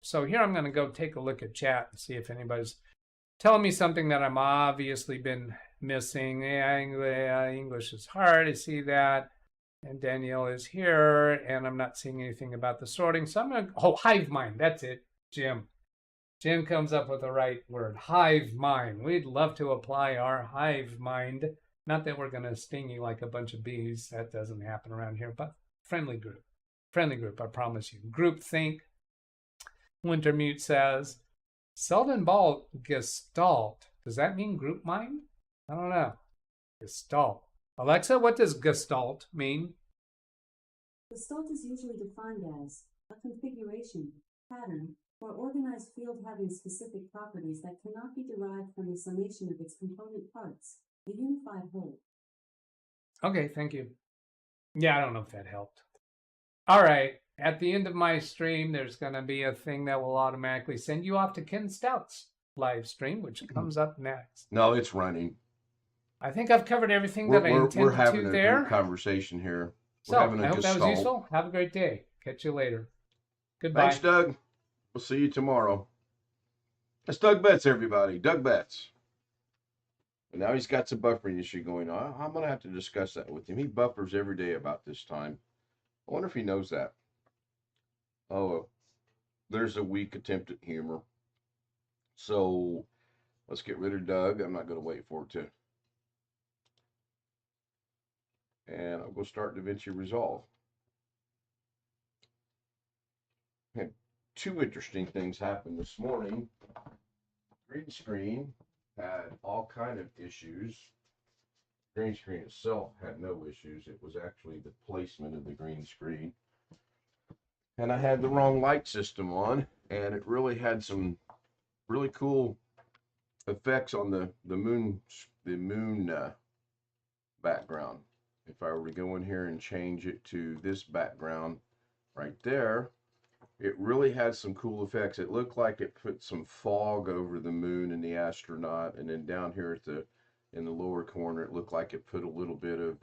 So here I'm going to go take a look at chat and see if anybody's telling me something that I'm obviously been missing. Yeah, English is hard. I see that. And Danielle is here, and I'm not seeing anything about the sorting. So I'm going to, oh, hive mind. That's it, Jim. Jim comes up with the right word, hive mind. We'd love to apply our hive mind. Not that we're going to sting you like a bunch of bees. That doesn't happen around here, but friendly group. Friendly group, I promise you. Group think. Wintermute says, Selden Ball Gestalt. Does that mean group mind? I don't know. Gestalt. Alexa, what does Gestalt mean? Gestalt is usually defined as a configuration, pattern, or organized field having specific properties that cannot be derived from the summation of its component parts, a unified whole. Okay, thank you. Yeah, I don't know if that helped. All right. At the end of my stream, there's going to be a thing that will automatically send you off to Ken Stout's live stream, which comes up next. No, it's running. I think I've covered everything that I intended we're having to a there. Group conversation here. We're So, having a I hope that was gestalt. useful. Have a great day. Catch you later. Goodbye. Thanks, Doug. We'll see you tomorrow. That's Doug Betts, everybody. Doug Betts. And now he's got some buffering issue going on. I'm going to have to discuss that with him. He buffers every day about this time. I wonder if he knows that. Oh, there's a weak attempt at humor. So let's get rid of Doug. I'm not going to wait for it to. And I'll go start Davinci Resolve. Had two interesting things happen this morning. Green screen had all kind of issues. Green screen itself had no issues. It was actually the placement of the green screen. And I had the wrong light system on, and it really had some really cool effects on the moon background. If I were to go in here and change it to this background right there, it really had some cool effects. It looked like it put some fog over the moon and the astronaut, and then down here at in the lower corner, it looked like it put a little bit of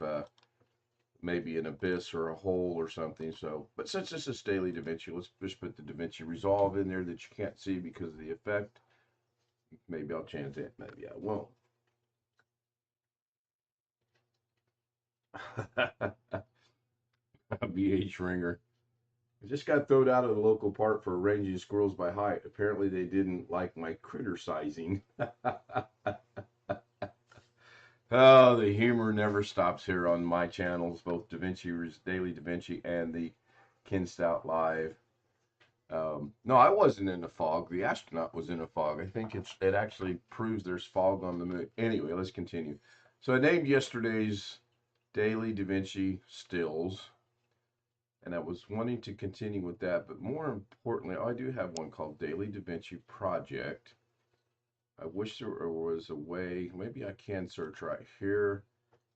maybe an abyss or a hole or something. So, but since this is daily Davinci, let's just put the Davinci Resolve in there that you can't see because of the effect. Maybe I'll change it, maybe I won't. BH Ringer. I just got thrown out of the local park for arranging squirrels by height. Apparently they didn't like my critter sizing. Oh, the humor never stops here on my channels, both Davinci, Daily Davinci, and the Ken Stout Live. No, I wasn't in a fog. The astronaut was in a fog. I think it actually proves there's fog on the moon. Anyway, let's continue. So I named yesterday's Daily Davinci stills, and I was wanting to continue with that, but more importantly, I do have one called Daily Davinci Project. I wish there was a way, maybe I can search right here.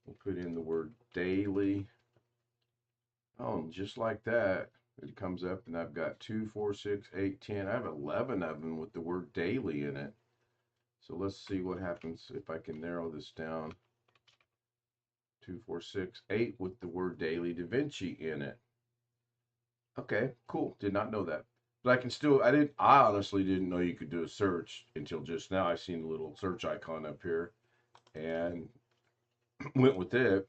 We'll put in the word daily. Oh, and just like that, it comes up and I've got 2, 4, 6, 8, 10. I have 11 of them with the word daily in it. So let's see what happens if I can narrow this down. 2, 4, 6, 8 with the word daily Davinci in it. Okay, cool. Did not know that. But I can still, I honestly didn't know you could do a search until just now. I seen the little search icon up here and went with it.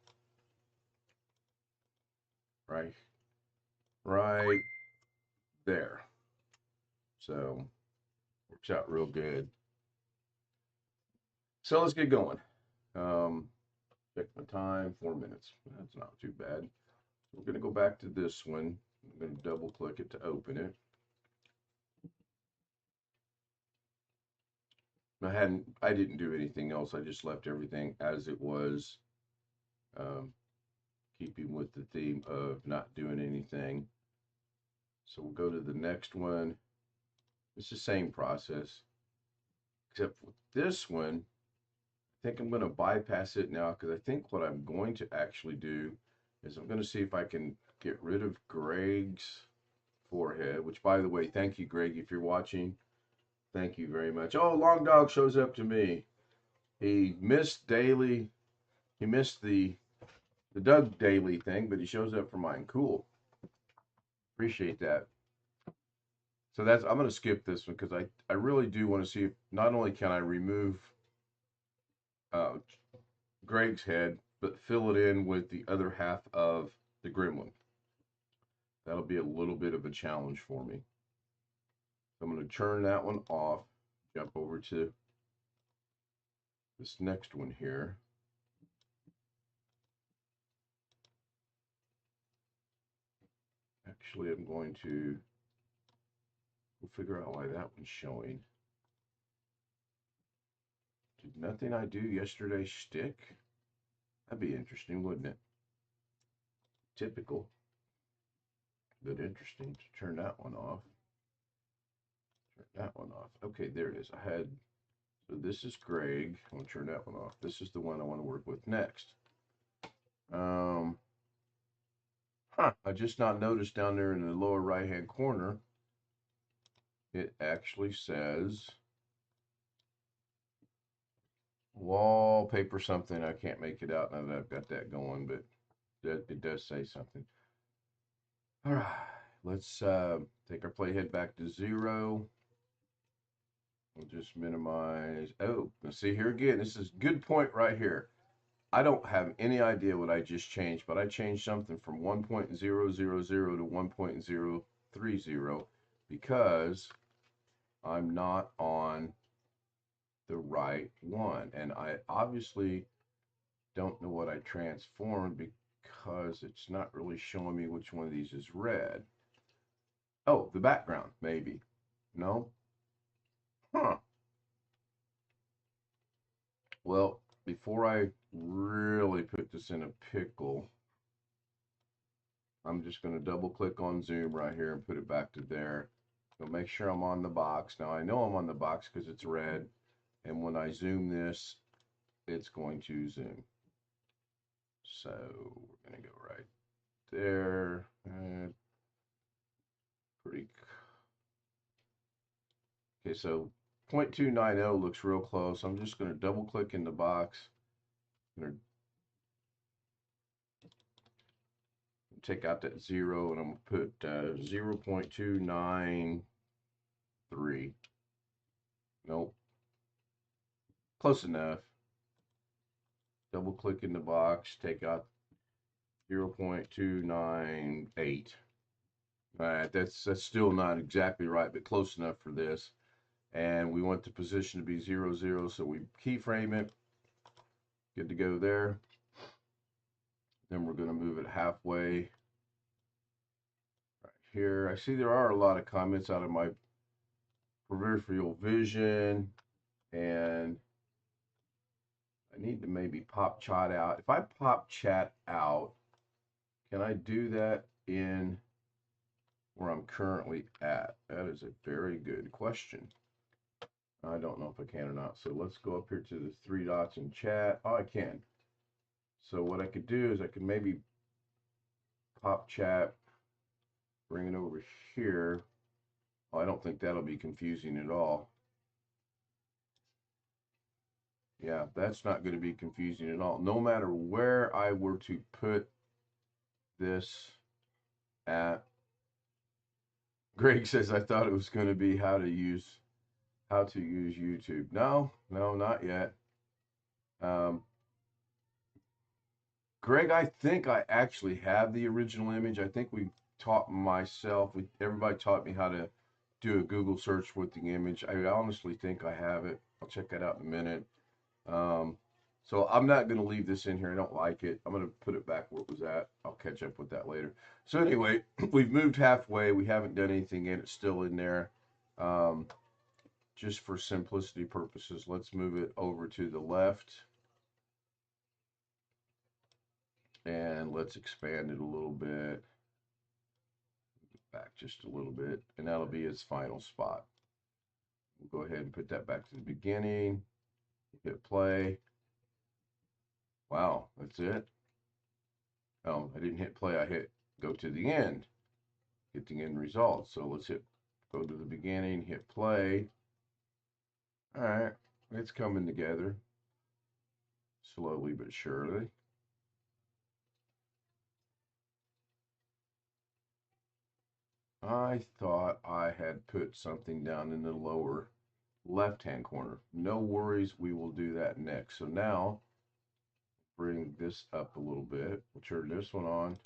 Right there. So works out real good. So let's get going. Check my time, 4 minutes. That's not too bad. We're going to go back to this one. I'm going to double click it to open it. I didn't do anything else. I just left everything as it was, keeping with the theme of not doing anything. So we'll go to the next one. It's the same process, except with this one, I think I'm going to bypass it now because I think what I'm going to actually do is I'm going to see if I can get rid of Greg's forehead, which, by the way, thank you, Greg, if you're watching. Thank you very much. Oh, Long Dog shows up to me. He missed daily. He missed the Doug daily thing, but he shows up for mine. Cool. Appreciate that. So that's, I'm going to skip this one because I really do want to see if not only can I remove uh, Greg's head, but fill it in with the other half of the gremlin. That'll be a little bit of a challenge for me. So I'm going to turn that one off, jump over to this next one here. Actually, I'm going to figure out why that one's showing. Did nothing I do yesterday stick? That'd be interesting, wouldn't it? Typical, but interesting. To turn that one off. Turn that one off. Okay, there it is. I had, so this is Greg. I'm gonna turn that one off. This is the one I want to work with next. I just not noticed down there in the lower right hand corner, it actually says wallpaper something. I can't make it out now that I've got that going, but it does say something. All right, let's take our playhead back to 0. We'll just minimize. Oh, let's see here again. This is a good point right here. I don't have any idea what I just changed, but I changed something from 1.000 to 1.030 because I'm not on the right one. And I obviously don't know what I transformed because it's not really showing me which one of these is red. Oh, the background, maybe. No? Huh. Well, before I really put this in a pickle, I'm just going to double click on zoom right here and put it back to there. So make sure I'm on the box. Now I know I'm on the box because it's red. And when I zoom this, it's going to zoom. So we're going to go right there. Pretty. Okay, so 0.290 looks real close. I'm just going to double click in the box. I'm going to take out that 0 and I'm going to put 0.293. Nope. Close enough. Double click in the box, take out 0.298. All right, that's still not exactly right, but close enough for this. And we want the position to be 0, 0, so we keyframe it. Good to go there. Then we're going to move it halfway right here. I see there are a lot of comments out of my peripheral vision, and I need to maybe pop chat out. If I pop chat out, can I do that in where I'm currently at? That is a very good question. I don't know if I can or not. So let's go up here to the 3 dots in chat. Oh, I can. So what I could do is I could maybe pop chat, bring it over here. Oh, I don't think that'll be confusing at all. Yeah, that's not going to be confusing at all. No matter where I were to put this at. Greg says I thought it was going to be how to use YouTube. No, not yet. Greg, I think I actually have the original image. I think we taught myself, everybody taught me how to do a Google search with the image. I honestly think I have it. I'll check that out in a minute. So I'm not going to leave this in here. I don't like it. I'm going to put it back where it was at. I'll catch up with that later. So anyway, we've moved halfway. We haven't done anything yet. It's still in there. Just for simplicity purposes, let's move it over to the left. And let's expand it a little bit. Back just a little bit. And that'll be its final spot. We'll go ahead and put that back to the beginning. Hit play. Wow, that's it. Oh, I didn't hit play. I hit go to the end. Get the end result. So let's go to the beginning, hit play. All right, it's coming together slowly but surely. I thought I had put something down in the lower left-hand corner. No worries, we will do that next. So now, bring this up a little bit. We'll turn this one on.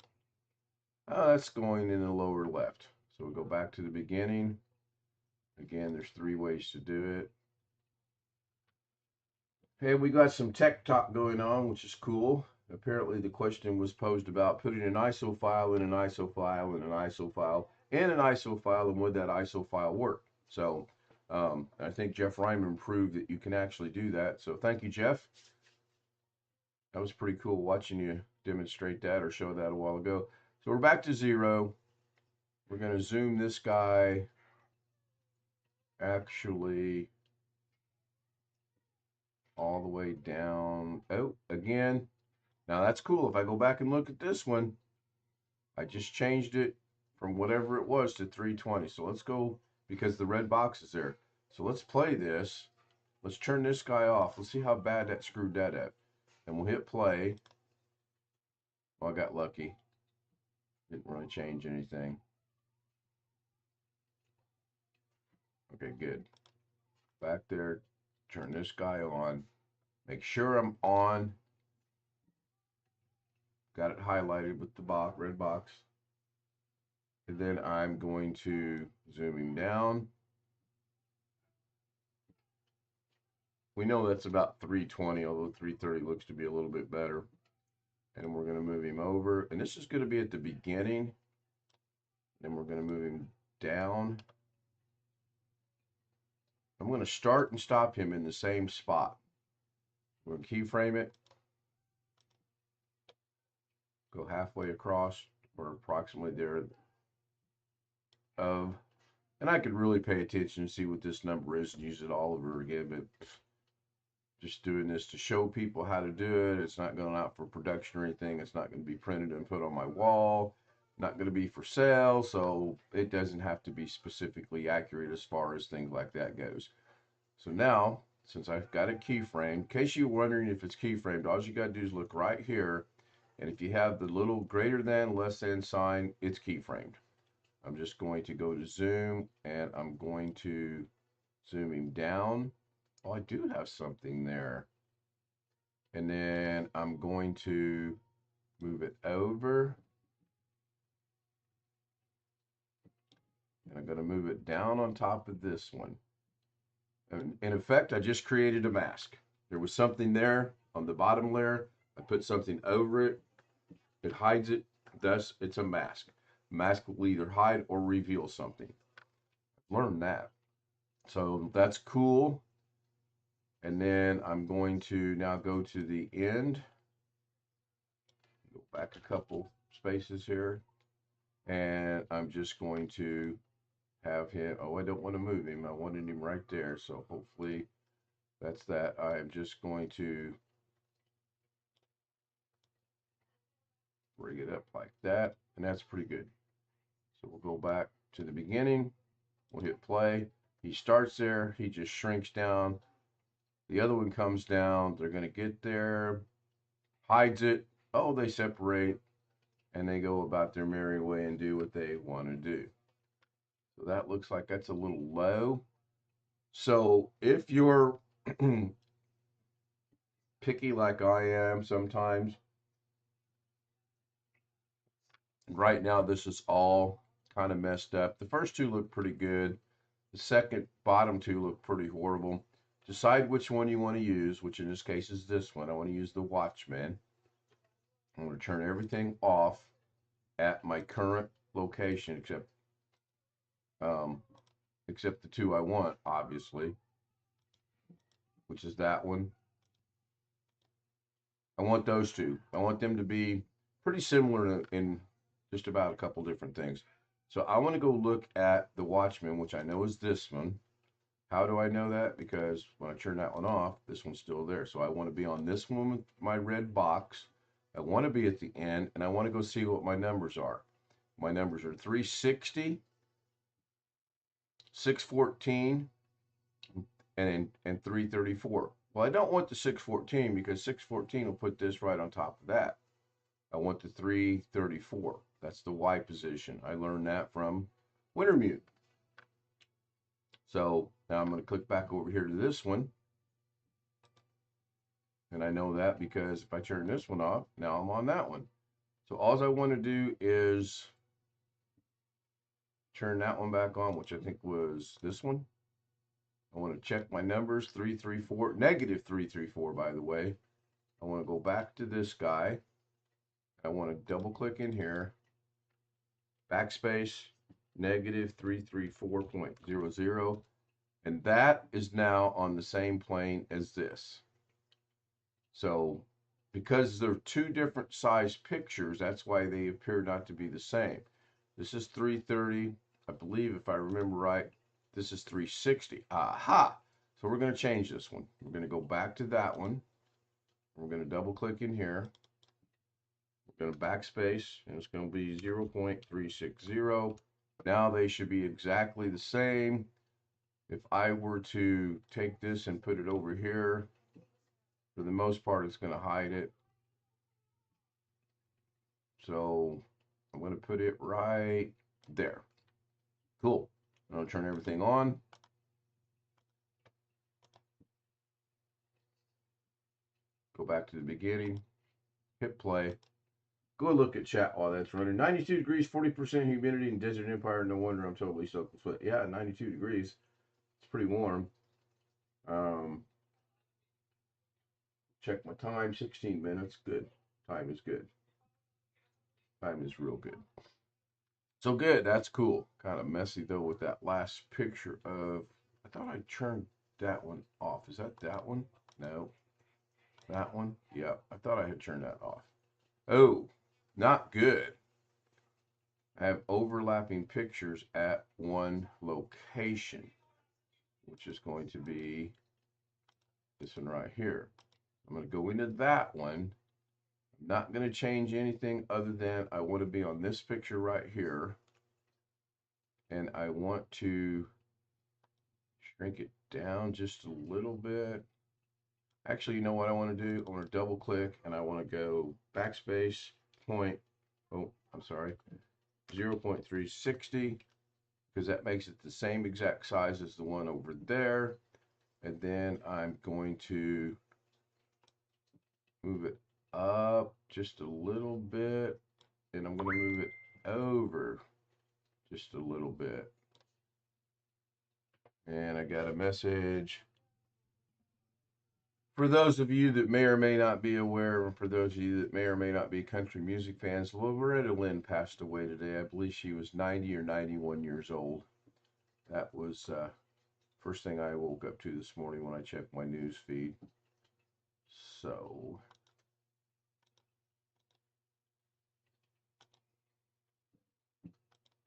That's going in the lower left. So we'll go back to the beginning. Again, there's 3 ways to do it. Hey, we got some tech talk going on, which is cool. Apparently the question was posed about putting an ISO file in an ISO file in an ISO file in an ISO file, and would that ISO file work? So I think Jeff Ryman proved that you can actually do that. So thank you, Jeff. That was pretty cool watching you demonstrate that or show that a while ago. So we're back to 0. We're going to zoom this guy actually all the way down. Oh, again. Now that's cool. If I go back and look at this one, I just changed it from whatever it was to 320. So let's go, because the red box is there. So let's play this. Let's turn this guy off. Let's see how bad that screwed that up. And we'll hit play. Well, I got lucky. Didn't really change anything. Okay, good. Back there, turn this guy on. Make sure I'm on. Got it highlighted with the red box. And then I'm going to zoom him down. We know that's about 320, although 330 looks to be a little bit better. And we're going to move him over. And this is going to be at the beginning. Then we're going to move him down. I'm going to start and stop him in the same spot. We're going to keyframe it. Go halfway across, or approximately there. And I could really pay attention and see what this number is and use it all over again, but just doing this to show people how to do it. It's not going out for production or anything. It's not going to be printed and put on my wall. Not going to be for sale, so it doesn't have to be specifically accurate as far as things like that goes. So now, since I've got it keyframed, in case you're wondering if it's keyframed, all you got to do is look right here, and if you have the little greater than, less than sign, it's keyframed. I'm just going to go to zoom, and I'm going to zoom him down. Oh, I do have something there. And then I'm going to move it over. And I'm going to move it down on top of this one. And in effect, I just created a mask. There was something there on the bottom layer. I put something over it. It hides it. Thus, it's a mask. Mask will either hide or reveal something. Learn that. So that's cool. And then I'm going to now go to the end. Go back a couple spaces here. And I'm just going to have him. Oh, I don't want to move him. I wanted him right there. So hopefully that's that. I'm just going to bring it up like that. And that's pretty good. So we'll go back to the beginning. We'll hit play. He starts there. He just shrinks down. The other one comes down. They're going to get there. Hides it. Oh, they separate. And they go about their merry way and do what they want to do. So that looks like that's a little low. So if you're picky like I am sometimes, right now this is all kind of messed up. The first two look pretty good. The second bottom two look pretty horrible. Decide which one you want to use, which in this case is this one. I want to use the Watchman. I'm going to turn everything off at my current location, except the two I want, obviously, which is that one. I want those two. I want them to be pretty similar in just about a couple different things. So I want to go look at the Watchman, which I know is this one. How do I know that? Because when I turn that one off, this one's still there. So I want to be on this one with my red box. I want to be at the end, and I want to go see what my numbers are. My numbers are 360, 614, and 334. Well, I don't want the 614 because 614 will put this right on top of that. I want the 334. That's the Y position. I learned that from Wintermute. So now I'm going to click back over here to this one. And I know that because if I turn this one off, now I'm on that one. So all I want to do is turn that one back on, which I think was this one. I want to check my numbers, 334, negative 334, by the way. I want to go back to this guy. I want to double click in here, backspace, negative 334.00. And that is now on the same plane as this. So because they're two different size pictures, that's why they appear not to be the same. This is 330. I believe if I remember right, this is 360. Aha! So we're going to change this one. We're going to go back to that one. We're going to double click in here. We're going to backspace, and it's going to be 0.360. Now they should be exactly the same. If I were to take this and put it over here, for the most part, it's going to hide it. So I'm going to put it right there. Cool. I'm going to turn everything on. Go back to the beginning. Hit play. Go look at chat while that's running. 92 degrees, 40% humidity in Desert Empire. No wonder I'm totally soaked with sweat. Yeah, 92 degrees. It's pretty warm. Check my time, 16 minutes. Good. Time is good. Time is real good. So good. That's cool. Kind of messy though with that last picture of, I thought I turned that one off. Is that one? No. That one? Yeah, I thought I had turned that off. Oh, not good. I have overlapping pictures at one location, which is going to be this one right here. I'm going to go into that one. I'm not going to change anything other than I want to be on this picture right here. And I want to shrink it down just a little bit. Actually, you know what I want to do? I want to double click and I want to go backspace point. Oh, I'm sorry. 0.360, because that makes it the same exact size as the one over there. And then I'm going to move it up just a little bit, and I'm going to move it over just a little bit. And I got a message. For those of you that may or may not be aware, and for those of you that may or may not be country music fans, Loretta Lynn passed away today. I believe she was 90 or 91 years old. That was first thing I woke up to this morning when I checked my news feed. So,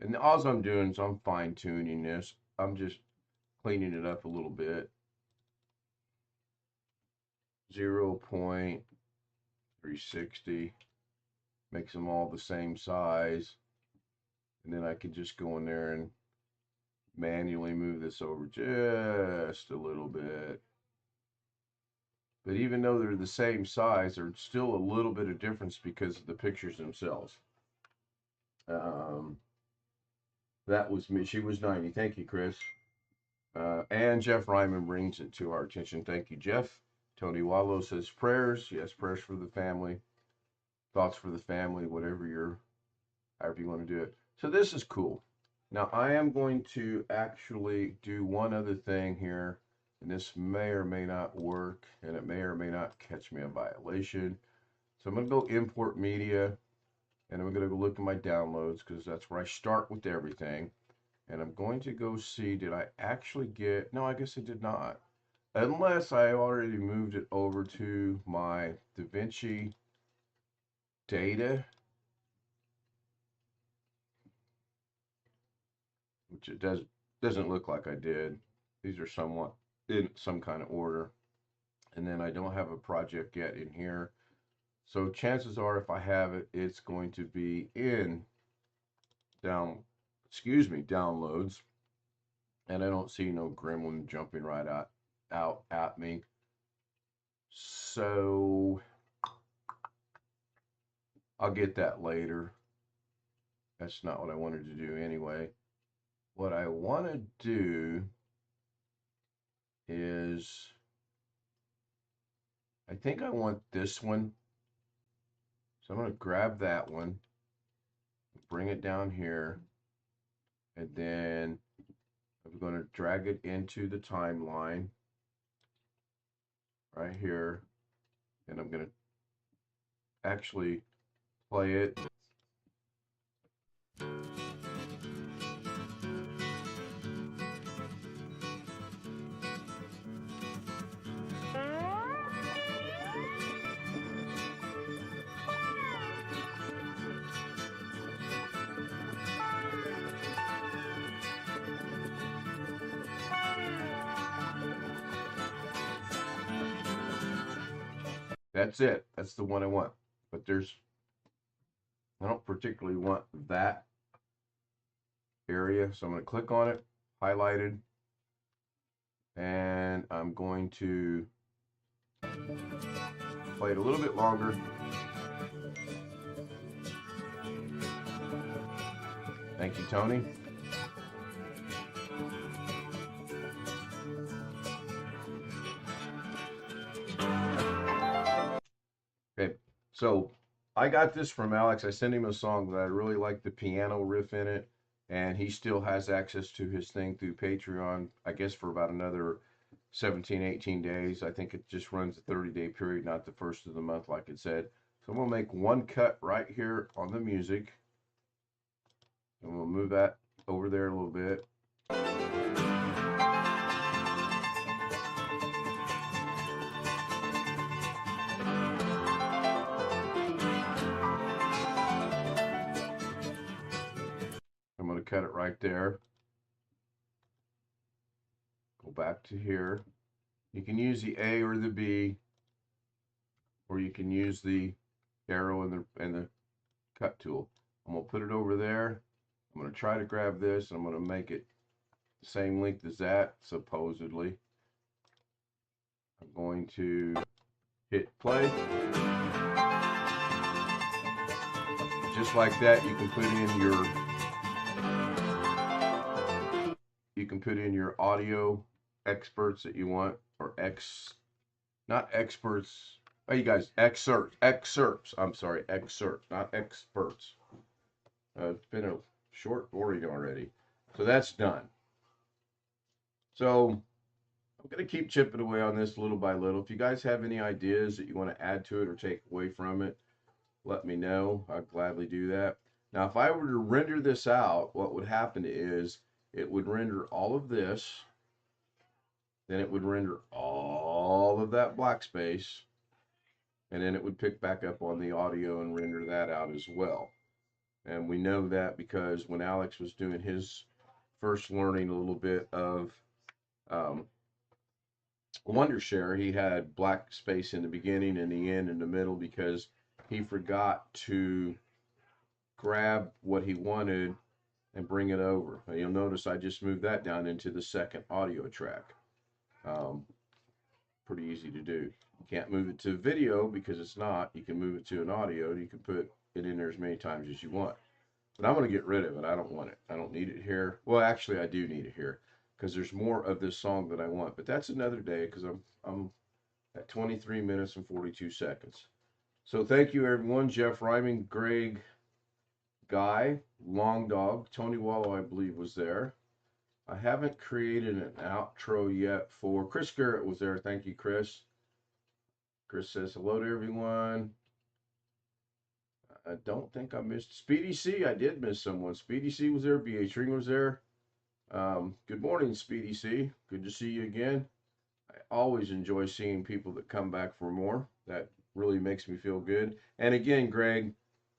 and all I'm doing is I'm fine tuning this. I'm just cleaning it up a little bit. 0.360 makes them all the same size, and then I can just go in there and manually move this over just a little bit. But even though they're the same size, there's still a little bit of difference because of the pictures themselves. That was me. She was 90. Thank you, Chris. And Jeff Ryman brings it to our attention. Thank you, Jeff. Tony Wallow says prayers. Yes, prayers for the family. Thoughts for the family, whatever however you want to do it. So this is cool. Now I am going to actually do one other thing here, and this may or may not work, and it may or may not catch me a violation. So I'm going to go import media, and I'm going to go look at my downloads, because that's where I start with everything. And I'm going to go see, did I actually get, no, I guess I did not. Unless I already moved it over to my Davinci data, which it doesn't look like I did. These are somewhat in some kind of order. And then I don't have a project yet in here. So chances are if I have it, it's going to be in downloads. And I don't see no gremlin jumping right out at me. So I'll get that later. That's not what I wanted to do anyway. what I want to do is, I think I want this one. So I'm going to grab that one, bring it down here, and then I'm going to drag it into the timeline right here, and I'm going to actually play it. That's it. That's the one I want. But I don't particularly want that area. So I'm going to click on it, highlighted, and I'm going to play it a little bit longer. Thank you, Tony. Okay, so I got this from Alex. I sent him a song that I really like the piano riff in it, and he still has access to his thing through Patreon, I guess for about another 17, 18 days. I think it just runs a 30-day period, not the first of the month like it said. So I'm going to make one cut right here on the music. And we'll move that over there a little bit. I'm going to cut it right there. Go back to here. You can use the A or the B, or you can use the arrow and the cut tool. I'm going to put it over there. I'm going to try to grab this, and I'm going to make it the same length as that, supposedly. I'm going to hit play. Just like that, you can put in your audio experts that you want, or not experts. Oh, you guys, excerpts. I'm sorry, excerpts, not experts. It's been a short boring already. So that's done. So I'm going to keep chipping away on this little by little. If you guys have any ideas that you want to add to it or take away from it, let me know. I'd gladly do that. Now, if I were to render this out, what would happen is it would render all of this, then it would render all of that black space, and then it would pick back up on the audio and render that out as well. And we know that because when Alex was doing his first learning a little bit of Wondershare, he had black space in the beginning and the end and the middle because he forgot to grab what he wanted and bring it over. Now, you'll notice I just moved that down into the second audio track. Pretty easy to do. You can't move it to video because it's not. You can move it to an audio. You can put it in there as many times as you want. But I'm going to get rid of it. I don't want it. I don't need it here. Well, actually, I do need it here because there's more of this song that I want. But that's another day because I'm at 23 minutes and 42 seconds. So thank you, everyone. Jeff Ryman, Greg, Guy, Long Dog, Tony Wallow, I believe, was there. I haven't created an outro yet for Chris Garrett was there. Thank you, Chris. Chris says hello to everyone. I don't think I missed Speedy C. I did miss someone. Speedy C was there. BH Ring was there. Good morning, Speedy C. Good to see you again. I always enjoy seeing people that come back for more. That really makes me feel good. And again, Greg,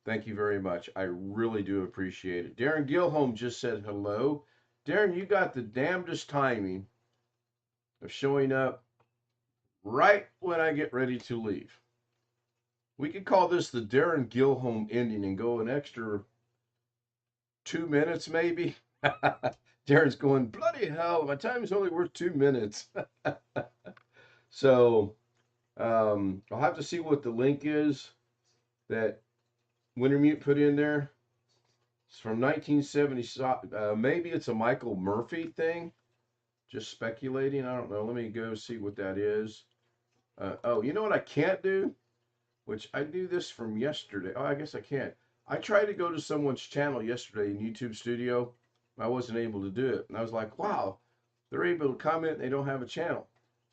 thank you very much. I really do appreciate it. Darren Gilholm just said hello. Darren, you got the damnedest timing of showing up right when I get ready to leave. We could call this the Darren Gilholm ending and go an extra 2 minutes maybe. Darren's going, bloody hell, my time is only worth 2 minutes. So I'll have to see what the link is that Wintermute put in there. It's from 1970. Maybe it's a Michael Murphy thing. Just speculating. I don't know. Let me go see what that is. Oh, you know what I can't do? Which I do this from yesterday. Oh, I guess I can't. I tried to go to someone's channel yesterday in YouTube Studio. I wasn't able to do it. And I was like, wow, they're able to comment. They don't have a channel.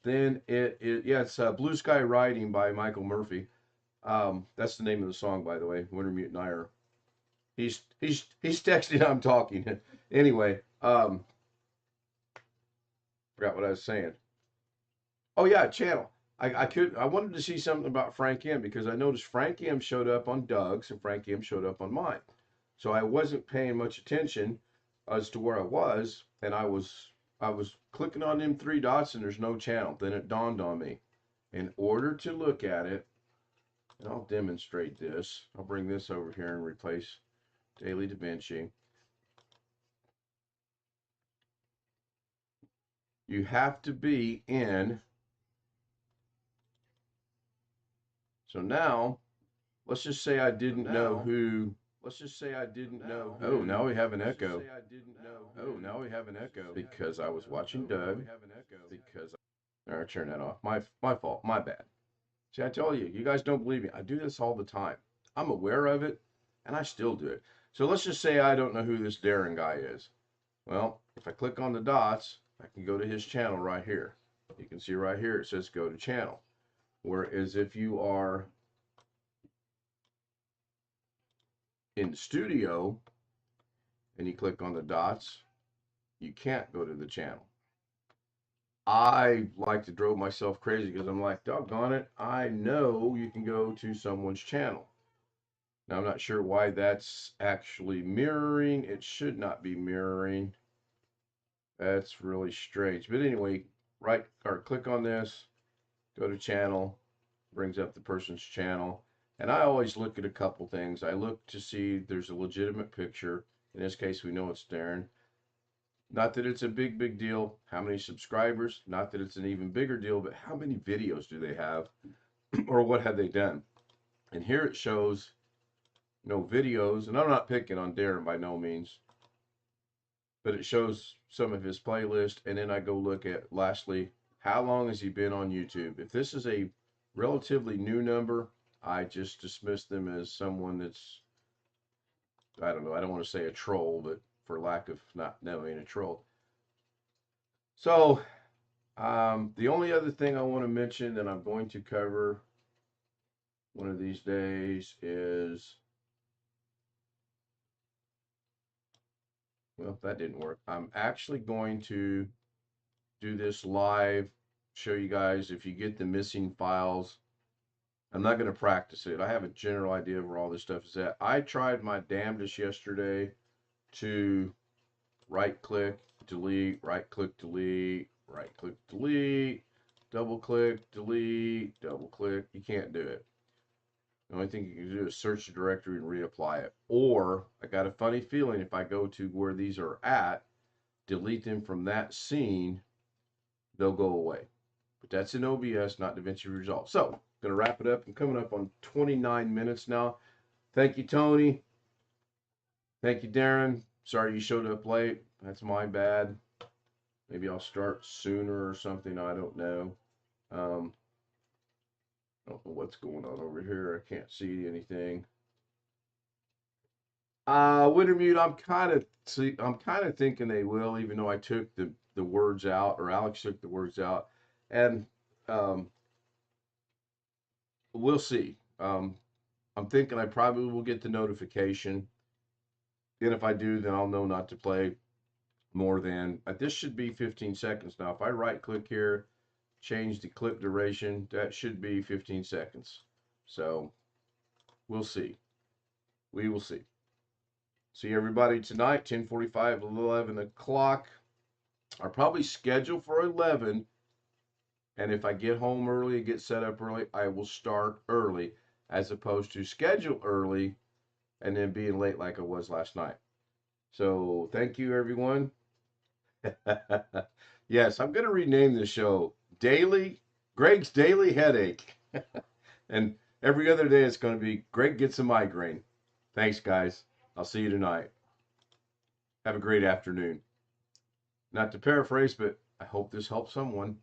Then it's Blue Sky Riding by Michael Murphy. That's the name of the song, by the way. Wintermute and I are. He's texting. I'm talking. Anyway, forgot what I was saying. Oh yeah, channel. I wanted to see something about Frank M because I noticed Frank M showed up on Doug's and Frank M showed up on mine. So I wasn't paying much attention as to where I was, and I was clicking on them three dots and there's no channel. Then it dawned on me. In order to look at it, and I'll demonstrate this. I'll bring this over here and replace Daily Davinci. You have to be in. So now, let's just say I didn't know who. Let's just say I didn't know. Oh, now we have an echo. Oh, now we have an echo because I was watching Doug. Because I turned that off. My fault. My bad. See, I tell you, you guys don't believe me. I do this all the time. I'm aware of it, and I still do it. So let's just say I don't know who this Darren guy is. Well, if I click on the dots, I can go to his channel right here. You can see right here it says go to channel. Whereas if you are in the studio and you click on the dots, you can't go to the channel. I like to drove myself crazy because I'm like, doggone it, I know you can go to someone's channel. Now, I'm not sure why that's actually mirroring. It should not be mirroring. That's really strange. But anyway, click on this, go to channel, brings up the person's channel. And I always look at a couple things. I look to see there's a legitimate picture. In this case, we know it's Darren. Not that it's a big deal. How many subscribers? Not that it's an even bigger deal, but how many videos do they have? Or what have they done? And here it shows no videos. And I'm not picking on Darren by no means. But it shows some of his playlist. And then I go look at, lastly, how long has he been on YouTube? If this is a relatively new number, I just dismiss them as someone that's, I don't know, I don't want to say a troll, but for lack of not knowing, a troll. So, the only other thing I want to mention that I'm going to cover one of these days is, well, that didn't work. I'm actually going to do this live, show you guys if you get the missing files. I'm not going to practice it. I have a general idea of where all this stuff is at. I tried my damnedest yesterday to right click, delete, right click, delete, right click, delete, double click, delete, double click. You can't do it. The only thing you can do is search the directory and reapply it. Or I got a funny feeling if I go to where these are at, delete them from that scene, they'll go away. But that's in OBS, not DaVinci Resolve. So, going to wrap it up. I'm coming up on 29 minutes now. Thank you, Tony. Thank you, Darren. Sorry you showed up late. That's my bad. Maybe I'll start sooner or something. I don't know. I don't know what's going on over here. I can't see anything. Wintermute, I'm kind of thinking they will, even though I took the words out, or Alex took the words out, and we'll see. I'm thinking I probably will get the notification, and if I do, then I'll know not to play more than. This should be 15 seconds now. If I right click here, change the clip duration, that should be 15 seconds. So we'll see. We will see. See everybody tonight, 10:45, 11 o'clock. I'll probably schedule for 11. And if I get home early, get set up early, I will start early, as opposed to schedule early and then being late like I was last night. So thank you, everyone. Yes, I'm going to rename the show Greg's Daily Headache. And every other day it's going to be Greg Gets a Migraine. Thanks, guys. I'll see you tonight. Have a great afternoon. Not to paraphrase, but I hope this helps someone.